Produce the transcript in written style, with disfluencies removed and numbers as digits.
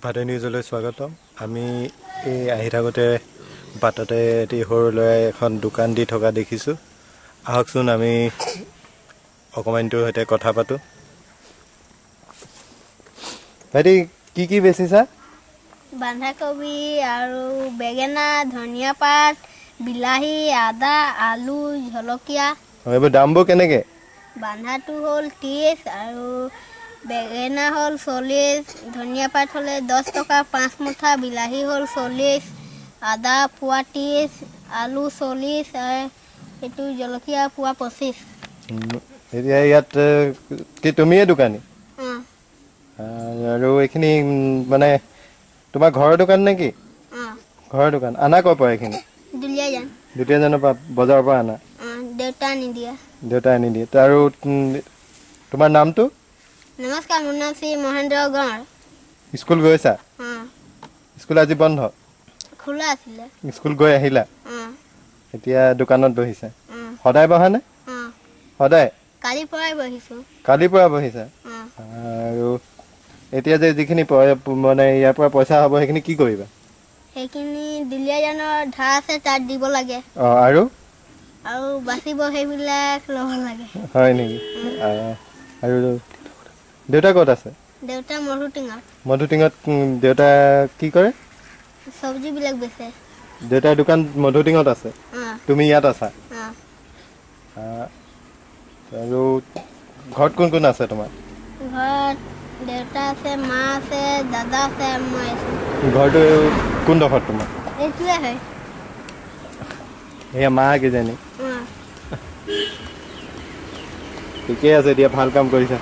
ভাটে নিউজলৈ স্বাগতম। আমি এই আহি থাকোঁতে বাটতে এটি সৰু ল'ৰাই এখন দোকান দি থকা দেখিছোঁ। আহকচোন আমি অকণমানিটোৰ সৈতে কথা পাতোঁ। ভাইটি কি বেচিছা? বন্ধাকবি আৰু বেঙেনা, ধনিয়া পাত, বিলাহী, আদা, আলু, জলকীয়া। এইবোৰ দামবোৰ কেনেকৈ? বন্ধাটো হ'ল 30 আৰু বেঙেনা হ'ল 40, ধনিয়া পাত হ'লে 10 টকা 5 মুঠা, বিলাহী হ'ল 40, আদা পোৱা 30, আলু 40 আৰু এইটো জলকীয়া পোৱা 25। এতিয়া ইয়াত কি তুমিয়ে দোকানী? অঁ আৰু এইখিনি মানে তোমাৰ ঘৰৰ দোকান নে কি? অঁ ঘৰৰ দোকান। আনা ক'ৰ পৰা এইখিনি? দুলীয়াজান। দুলীয়াজানৰ পৰা বজাৰৰ পৰা আনা? দেউতা আনি দিয়া। দেউতাই আনি দিয়ে। আৰু তোমাৰ নামটো? নমস্কাৰ, মোৰ নাম শ্ৰী মহেন্দ্ৰ গঁড়। স্কুল গৈছা? অঁ স্কুল আজি বন্ধ? খোলা আছিলে। স্কুল গৈ আহিলা? অঁ এতিয়া দোকানত বহিছা? অঁ সদায় বহানে? অঁ সদায়? কালিৰ পৰাই বহিছোঁ। কালিৰ পৰা বহিছা? অঁ আৰু এতিয়া যে যিখিনি মানে ইয়াৰ পৰা পইচা হ'ব সেইখিনি কি কৰিবা? সেইখিনি দুলীয়াজানৰ ধাৰ আছে, তাত দিব লাগে। অঁ আৰু বাচিব সেইবিলাক ল'ব লাগে। হয় নেকি? আৰু দেউতা ক'ত আছে? দেউতা মধুটিঙত। মধুটিঙত দেউতা কি কৰে? চব্জিবিলাক বেচে। দেউতাৰ দোকান মধুটিঙত আছে? অঁ তুমি ইয়াত আছা? অঁ আৰু ঘৰত কোন কোন আছে তোমাৰ? ঘৰত দেউতা আছে, মা আছে, দাদা আছে, মই আছোঁ। ঘৰটো কোনডোখৰত তোমাৰ? এইটোৱে হয়। এয়া মা কিজানি? অঁ ঠিকে আছে দিয়া, ভাল কাম কৰিছা।